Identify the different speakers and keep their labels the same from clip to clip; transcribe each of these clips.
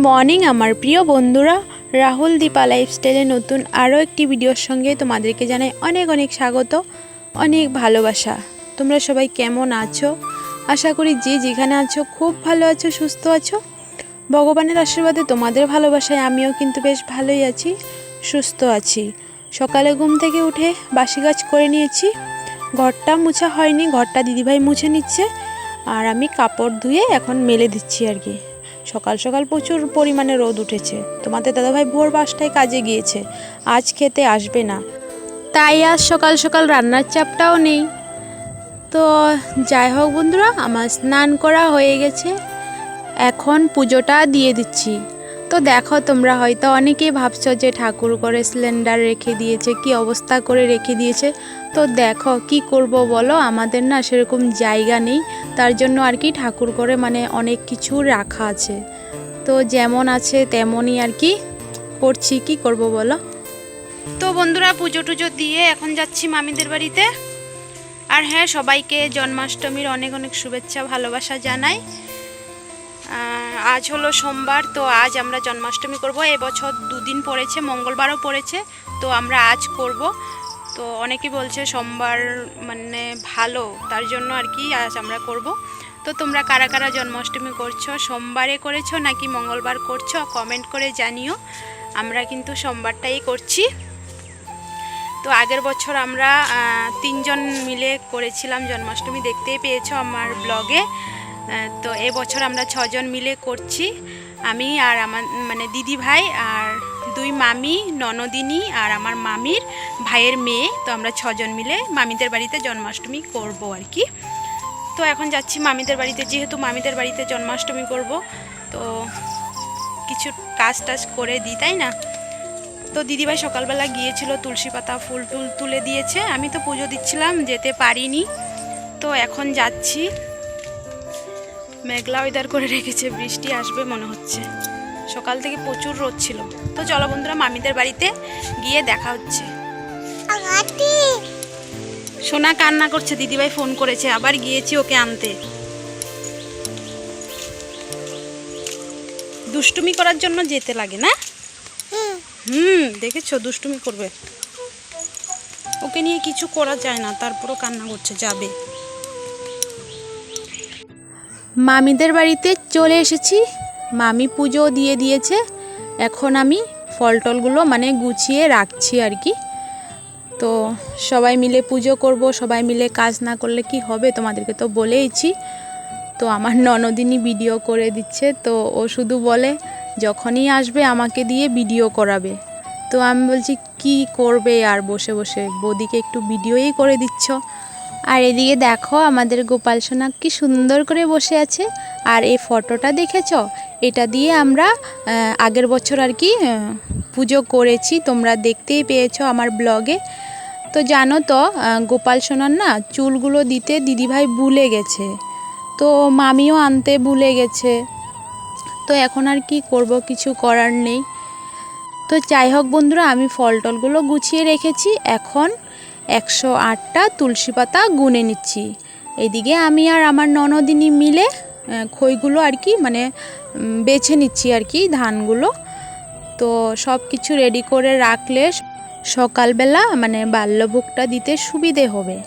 Speaker 1: Morning আমার প্রিয় বন্ধুরা, রাহুল দীপা লাইফস্টাইলে নতুন আরও একটি ভিডিওর সঙ্গে তোমাদেরকে জানাই অনেক অনেক স্বাগত, অনেক ভালোবাসা। তোমরা সবাই কেমন আছো? আশা করি যে যেখানে আছো খুব ভালো আছো, সুস্থ আছো। ভগবানের আশীর্বাদে তোমাদের ভালোবাসায় আমিও কিন্তু বেশ ভালোই আছি, সুস্থ আছি। সকালে ঘুম থেকে উঠে বাসি কাজ করে নিয়েছি। ঘরটা মুছা হয়নি, ঘরটা দিদিভাই মুছে নিচ্ছে আর আমি কাপড় ধুয়ে এখন মেলে দিচ্ছি আর কি। সকাল সকাল প্রচুর পরিমাণে রোদ উঠেছে। তোমাদের দাদাভাই ভোর 5টায় কাজে গিয়েছে, আজ খেতে আসবে না, তাই আজ সকাল সকাল রান্নার চাপটাও নেই। তো যাই হোক বন্ধুরা, আমার স্নান করা হয়ে গেছে, এখন পুজোটা দিয়ে দিচ্ছি। তো দেখো, তোমরা হয়তো অনেকেই ভাবছো যে ঠাকুর করে সিলিন্ডার রেখে দিয়েছে, কি অবস্থা করে রেখে দিয়েছে। তো দেখো কি করব বলো, আমাদের না সেরকম জায়গা নেই, তার জন্য আর কি ঠাকুর করে মানে অনেক কিছু রাখা আছে। তো যেমন আছে তেমনই আর কি করছি, কি করব বলো। তো বন্ধুরা, পুজো টুজো দিয়ে এখন যাচ্ছি মামিদের বাড়িতে। আর হ্যাঁ, সবাইকে জন্মাষ্টমীর অনেক অনেক শুভেচ্ছা ভালোবাসা জানাই। আজ হলো সোমবার, তো আজ আমরা জন্মাষ্টমী করব। এবছর 2 দিন পড়েছে, মঙ্গলবারও পড়েছে, তো আমরা আজ করব। তো অনেকেই বলছে সোমবার মানে ভালো, তার জন্য আর কি আজ আমরা করব। তো তোমরা কারা কারা জন্মাষ্টমী করছো, সোমবারে করেছো নাকি মঙ্গলবার করছো, কমেন্ট করে জানিও। আমরা কিন্তু সোমবারটাই করছি। তো আগের বছর আমরা 3 জন মিলে করেছিলাম জন্মাষ্টমী, দেখতেই পেয়েছো আমার ব্লগে। তো এবছর আমরা 6 জন মিলে করছি, আমি আর আমার মানে দিদি ভাই আর 2 মামি, ননদিনী আর আমার মামির ভাইয়ের মেয়ে। তো আমরা 6 জন মিলে মামিদের বাড়িতে জন্মাষ্টমী করব আর কি। তো এখন যাচ্ছি মামিদের বাড়িতে, যেহেতু মামিদের বাড়িতে জন্মাষ্টমী করব, তো কিছু কাজ টাজ করে দিই, তাই না। তো দিদিভাই সকালবেলা গিয়েছিল, তুলসী পাতা ফুল টুল তুলে দিয়েছে, আমি তো পুজো দিচ্ছিলাম, যেতে পারিনি। তো এখন যাচ্ছি। মেঘলা ওয়েদার করে রেখেছে, বৃষ্টি আসবে মনে হচ্ছে, সকাল থেকে প্রচুর রোদ ছিল। তো চলো বন্ধুরা, মামিদের বাড়িতে গিয়ে দেখা হচ্ছে। সোনা কান্না করছে, দিদিভাই ফোন করেছে, আবার গিয়েছি ওকে আনতে। দুষ্টুমি করার জন্য যেতে লাগে না? দেখেছো, দুষ্টুমি করবে, ওকে নিয়ে কিছু করা যায় না, তারপরও কান্না করছে, যাবে। মামিদের বাড়িতে চলে এসেছি, মামি পুজো দিয়ে দিয়েছে। এখন আমি ফল টলগুলো মানে গুছিয়ে রাখছি আর কি। তো সবাই মিলে পুজো করব, সবাই মিলে কাজ না করলে কি হবে, তোমাদেরকে তো বলেইছি। তো আমার ননদিনী ভিডিও করে দিচ্ছে, তো ও শুধু বলে যখনই আসবে আমাকে দিয়ে ভিডিও করাবে। তো আমি বলছি কি করবে আর বসে বসে, বৌদিকে একটু ভিডিওই করে দিচ্ছ। আর এদিকে দেখো আমাদের গোপাল সোনা কি সুন্দর করে বসে আছে। আর এই ফটোটা দেখেছো, এটা দিয়ে আমরা আগের বছর আর কি পুজো করেছি, তোমরা দেখতেই পেয়েছো আমার ব্লগে। তো জানো তো, গোপাল সোনার না চুলগুলো দিতে দিদিভাই ভুলে গেছে, তো মামিও আনতে ভুলে গেছে। তো এখন আর কি করব, কিছু করার নেই। তো যাই হোক বন্ধুরা, আমি ফল টলগুলো গুছিয়ে রেখেছি, এখন 108টা তুলসী পাতা গুনে নিচ্ছি। এদিকে আমি আর আমার ননদিনী মিলে খইগুলো আর কি মানে বেছে নিচ্ছি আর কি, ধানগুলো। তো সব কিছু রেডি করে রাখলে সকালবেলা মানে বাল্যভোগটা দিতে সুবিধে হবে।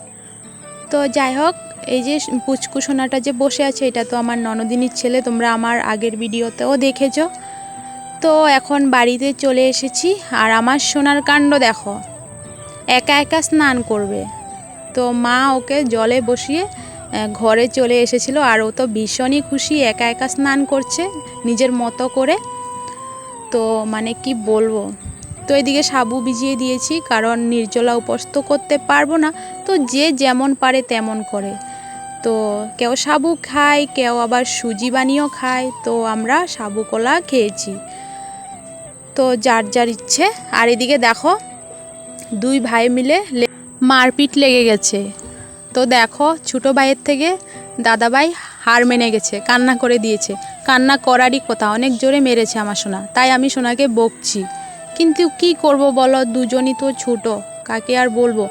Speaker 1: তো যাই হোক, এই যে পুচকু সোনাটা যে বসে আছে, এটা তো আমার ননদিনীর ছেলে, তোমরা আমার আগের ভিডিওতেও দেখেছো। তো এখন বাড়িতে চলে এসেছি, আর আমার সোনার কাণ্ড দেখো, একা একা স্নান করবে। তো মা ওকে জলে বসিয়ে ঘরে চলে এসেছিল, আর ও তো ভীষণই খুশি, একা একা স্নান করছে নিজের মতো করে। তো মানে কি বলবো। তো এদিকে সাবু ভিজিয়ে দিয়েছি, কারণ নির্জলা উপোস তো করতে পারবো না, তো যে যেমন পারে তেমন করে। তো কেউ সাবু খায়, কেউ আবার সুজি বানিয়েও খায়, তো আমরা সাবু কলা খেয়েছি, তো যার যার ইচ্ছে। আর এদিকে দেখো 2 ভাই মিলে মারপিট লেগে গেছে। তো দেখো, ছোটো ভাইয়ের থেকে দাদা ভাই হার মেনে গেছে, কান্না করে দিয়েছে। কান্না করারই কথা, অনেক জোরে মেরেছে আমার সোনা, তাই আমি সোনাকে বকছি। কিন্তু কি করব বলো, দুজনই তো ছোটো, কাকে আর বলবো।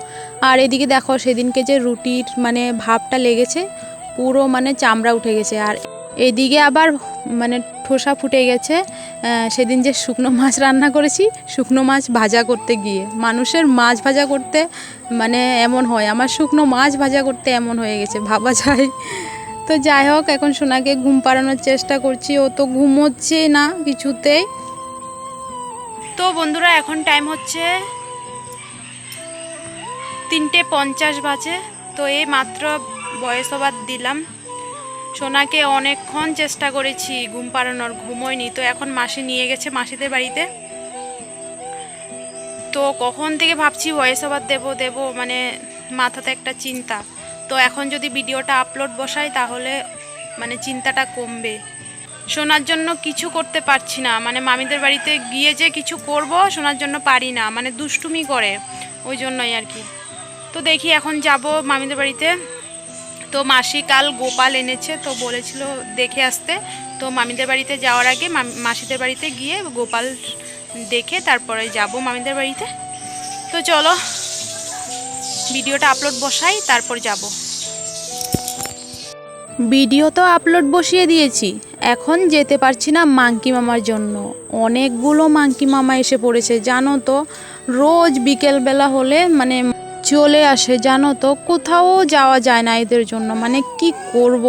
Speaker 1: আর এদিকে দেখো, সেদিনকে যে রুটির মানে ভাবটা লেগেছে, পুরো মানে চামড়া উঠে গেছে। আর এদিকে আবার মানে ঠোসা ফুটে গেছে সেদিন যে শুকনো মাছ রান্না করেছি, শুকনো মাছ ভাজা করতে গিয়ে মানুষের মাছ ভাজা করতে মানে এমন হয়, আমার শুকনো মাছ ভাজা করতে এমন হয়ে গেছে, ভাবা যায়। তো যাই হোক, এখন সোনাকে ঘুম পাড়ানোর চেষ্টা করছি, ও তো ঘুমোচ্ছে না কিছুতেই। তো বন্ধুরা, এখন টাইম হচ্ছে 3:50 বাজে। তো এই মাত্র ভয়েস ওভার দিলাম। সোনাকে অনেকক্ষণ চেষ্টা করেছি ঘুম পাড়ানোর, ঘুমোয়নি। তো এখন মাসি নিয়ে গেছে মাসিদের বাড়িতে। তো কখন থেকে ভাবছি ভয়েস ওভার দেবো মানে মাথাতে একটা চিন্তা। তো এখন যদি ভিডিওটা আপলোড বসাই তাহলে মানে চিন্তাটা কমবে। শোনার জন্য কিছু করতে পারছি না, মানে মামিদের বাড়িতে গিয়ে যে কিছু করব শোনার জন্য পারি না, মানে দুষ্টুমি করে, ওই জন্যই আর কি। তো দেখি এখন যাব মামিদের বাড়িতে। তো মাসি কাল গোপাল এনেছে, তো বলেছিল দেখে আসতে। তো মামিদের বাড়িতে যাওয়ার আগে মাসিদের বাড়িতে গিয়ে গোপাল দেখে তারপরে যাব মামিদের বাড়িতে। তো চলো ভিডিওটা আপলোড বসাই, তারপর যাব। ভিডিও তো আপলোড বসিয়ে দিয়েছি, এখন যেতে পারছি না মাঙ্কি মামার জন্য। অনেকগুলো মাঙ্কি মামা এসে পড়েছে জানো তো, রোজ বিকেলবেলা হলে মানে চলে আসে জানো তো, কোথাও যাওয়া যায় না এদের জন্য, মানে কি করব।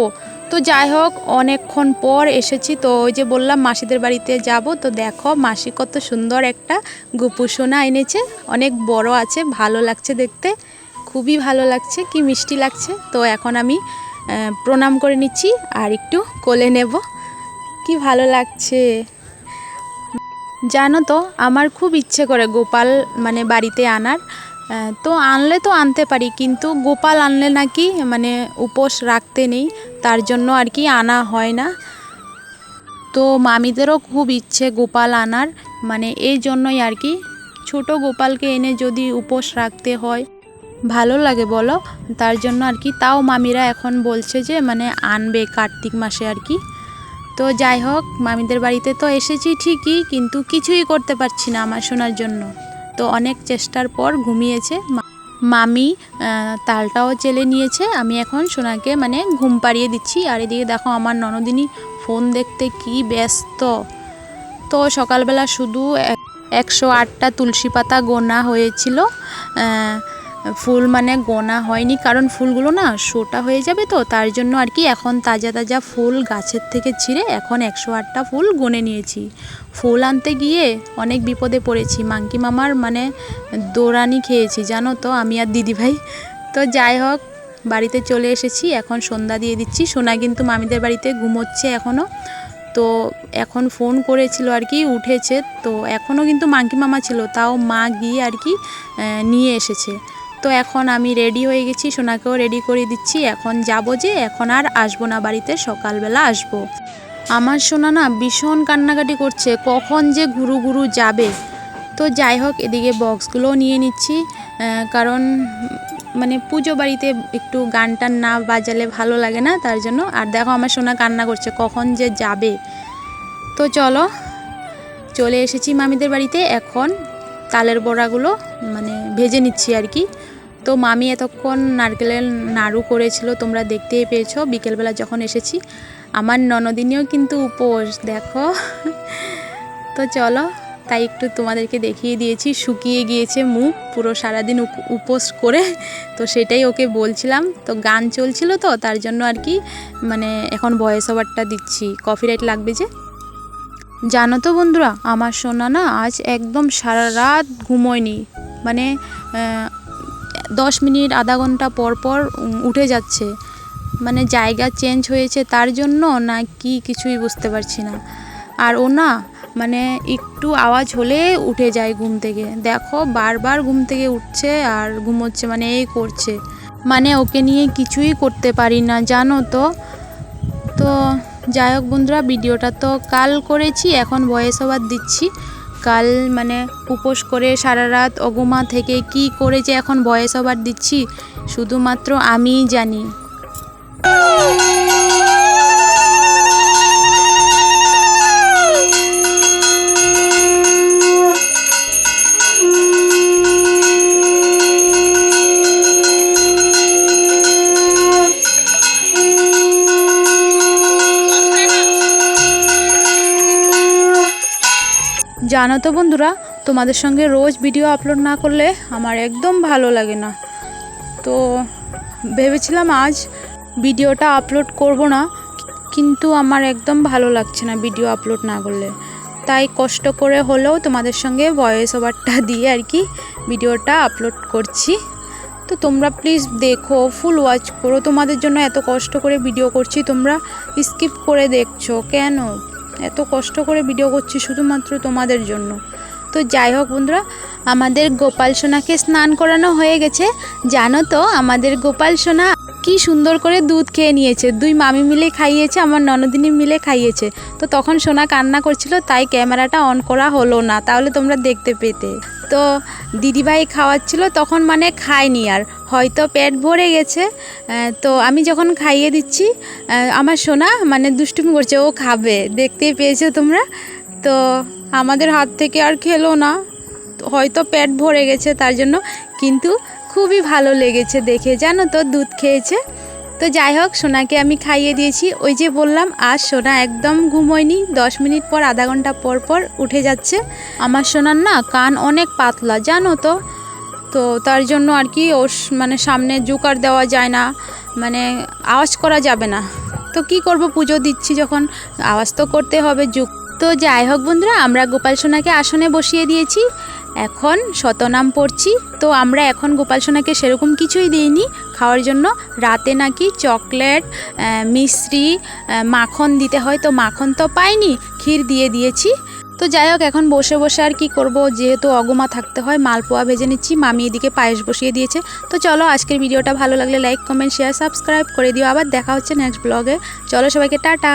Speaker 1: তো যাই হোক, অনেকক্ষণ পর এসেছি। তো ওই যে বললাম মাসিদের বাড়িতে যাব। তো দেখো মাসি কত সুন্দর একটা গোপু সোনা এনেছে, অনেক বড় আছে, ভালো লাগছে দেখতে, খুবই ভালো লাগছে, কি মিষ্টি লাগছে। তো এখন আমি প্রণাম করে নিচ্ছি আর একটু কোলে নেব, কি ভালো লাগছে জানো তো। আমার খুব ইচ্ছে করে গোপাল মানে বাড়িতে আনার। তো আনলে তো আনতে পারি, কিন্তু গোপাল আনলে নাকি মানে উপোস রাখতে নেই, তার জন্য আর কি আনা হয় না। তো মামিদেরও খুব ইচ্ছে গোপাল আনার, মানে এই জন্যই আর কি। ছোট গোপালকে এনে যদি উপোস রাখতে হয় ভালো লাগে বলো, তার জন্য আর কি। তাও মামিরা এখন বলছে যে মানে আনবে কার্তিক মাসে আর কি। তো যাই হোক, মামিদের বাড়িতে তো এসেছি ঠিকই, কিন্তু কিছুই করতে পারছি না আমার সোনার জন্য। তো অনেক চেষ্টার পর ঘুমিয়েছে মামি, তালটাও চেলে নিয়েছে। আমি এখন সোনাকে মানে ঘুম পাড়িয়ে দিচ্ছি। আর এদিকে দেখো আমার ননদিনী ফোন দেখতে কি ব্যস্ত। তো সকালবেলা শুধু 108টা তুলসী পাতা গোনা হয়েছিল, ফুল মানে গোনা হয়নি, কারণ ফুলগুলো না শোটা হয়ে যাবে, তো তার জন্য আর কি। এখন তাজা তাজা ফুল গাছের থেকে ছিঁড়ে এখন 108টা ফুল গুনে নিয়েছি। ফুল আনতে গিয়ে অনেক বিপদে পড়েছি, মাঙ্কি মামার মানে দৌড়ানি খেয়েছি জানো তো, আমি আর দিদিভাই। তো যাই হোক, বাড়িতে চলে এসেছি, এখন সন্ধ্যা দিয়ে দিচ্ছি। সোনা কিন্তু মামিদের বাড়িতে ঘুমোচ্ছে এখনও। তো এখন ফোন করেছিল আর কি, উঠেছে। তো এখনও কিন্তু মাঙ্কি মামা ছিল, তাও মা গিয়ে আর কি নিয়ে এসেছে। তো এখন আমি রেডি হয়ে গেছি, সোনাকেও রেডি করে দিচ্ছি। এখন যাব, যে এখন আর আসবো না বাড়িতে, সকালবেলা আসবো। আমার সোনা না ভীষণ কান্নাকাটি করছে, কখন যে ঘুরু ঘুরু যাবে। তো যাই হোক, এদিকে বক্সগুলোও নিয়ে নিচ্ছি, কারণ মানে পুজো বাড়িতে একটু গান টান না বাজালে ভালো লাগে না, তার জন্য। আর দেখো আমার সোনা কান্না করছে, কখন যে যাবে। তো চলো, চলে এসেছি মামিদের বাড়িতে। এখন তালের বড়াগুলো মানে ভেজে নিচ্ছি আর কি। তো মামি এতক্ষণ নারকেলের নাড়ু করেছিল, তোমরা দেখতেই পেয়েছো বিকেলবেলা যখন এসেছি। আমার ননদিনীও কিন্তু উপোস দেখো। তো চলো, তাই একটু তোমাদেরকে দেখিয়ে দিয়েছি। শুকিয়ে গিয়েছে মুখ পুরো সারাদিন উপোস করে, তো সেটাই ওকে বলছিলাম। তো গান চলছিল, তো তার জন্য আর কি মানে এখন ভয়েস ওভারটা দিচ্ছি, কপিরাইট লাগবে যে। জানো তো বন্ধুরা, আমার সোনা না আজ একদম সারা রাত ঘুমোয়নি, মানে 10 মিনিট আধা ঘন্টা পর পর উঠে যাচ্ছে, মানে জায়গা চেঞ্জ হয়েছে তার জন্য না কি কিছুই বুঝতে পারছি না। আর ও না মানে একটু আওয়াজ হলে উঠে যায় ঘুম থেকে, দেখো বারবার ঘুম থেকে উঠছে আর ঘুমোচ্ছে, মানে এই করছে, মানে ওকে নিয়ে কিছুই করতে পারি না জানো তো। তো যাই হোক বন্ধুরা, ভিডিওটা তো কাল করেছি, এখন ভয়েস ওভার দিচ্ছি। কাল মানে উপোস করে সারা রাত অগুমা থেকে কি করেছে এখন ভয়েস ওভার দিচ্ছি, শুধুমাত্র আমিই জানি। জানো তো বন্ধুরা, তোমাদের সঙ্গে রোজ ভিডিও আপলোড না করলে আমার একদম ভালো লাগে না। তো ভেবেছিলাম আজ ভিডিওটা আপলোড করব না, কিন্তু আমার একদম ভালো লাগছে না ভিডিও আপলোড না করলে। তাই কষ্ট করে হলেও তোমাদের সঙ্গে ভয়েস ওভারটা দিয়ে আর কি ভিডিওটা আপলোড করছি। তো তোমরা প্লিজ দেখো, ফুল ওয়াচ করো। তোমাদের জন্য এত কষ্ট করে ভিডিও করছি, তোমরা স্কিপ করে দেখছো কেন? এত কষ্ট করে ভিডিও করছি শুধুমাত্র তোমাদের জন্য। তো যাই হোক বন্ধুরা, আমাদের গোপাল সোনাকে স্নান করানো হয়ে গেছে। জানো তো আমাদের গোপাল সোনা কি সুন্দর করে দুধ খেয়ে নিয়েছে। দুই মামি মিলে খাইয়েছে, আমার ননদিনী মিলে খাইয়েছে। তো তখন সোনা কান্না করছিল, তাই ক্যামেরাটা অন করা হলো না, তাহলে তোমরা দেখতে পেতে। তো দিদিভাই খাওয়াচ্ছিল, তখন মানে খায়নি, আর হয়তো পেট ভরে গেছে। তো আমি যখন খাইয়ে দিচ্ছি, আমার সোনা মানে দুষ্টুমি করছে, ও খাবে, দেখতেই পেয়েছো তোমরা। তো আমাদের হাত থেকে আর খেলো না, হয়তো পেট ভরে গেছে তার জন্য, কিন্তু খুবই ভালো লেগেছে দেখে, জানো তো, দুধ খেয়েছে। তো যাই হোক, সোনাকে আমি খাইয়ে দিয়েছি। ওই যে বললাম, আজ সোনা একদম ঘুমোয়নি, 10 মিনিট পর, আধা ঘন্টা পর পর উঠে যাচ্ছে। আমার সোনার না কান অনেক পাতলা, জানো তো। তো তার জন্য আর কি ওর মানে সামনে জোকার দেওয়া যায় না, মানে আওয়াজ করা যাবে না। তো কি করব, পুজো দিচ্ছি যখন, আওয়াজ তো করতে হবে। তো যাই হোক বন্ধুরা, আমরা গোপাল সোনাকে আসনে বসিয়ে দিয়েছি, এখন শতনাম পড়ছি। তো আমরা এখন গোপাল সোনাকে সেরকম কিছুই দিইনি খাওয়ার জন্য। রাতে নাকি চকলেট, মিশ্রি, মাখন দিতে হয়, তো মাখন তো পাইনি, ক্ষীর দিয়ে দিয়েছি। তো যাই হোক, এখন বসে বসে আর কি করব, যেহেতু অগমা থাকতে হয়, মালপোয়া ভেজে নিচ্ছি। মামি এদিকে পায়েস বসিয়ে দিয়েছে। তো চলো, আজকের ভিডিওটা ভালো লাগলে লাইক, কমেন্ট, শেয়ার, সাবস্ক্রাইব করে দিও। আবার দেখা হচ্ছে নেক্সট ব্লগে। চলো সবাইকে টাটা।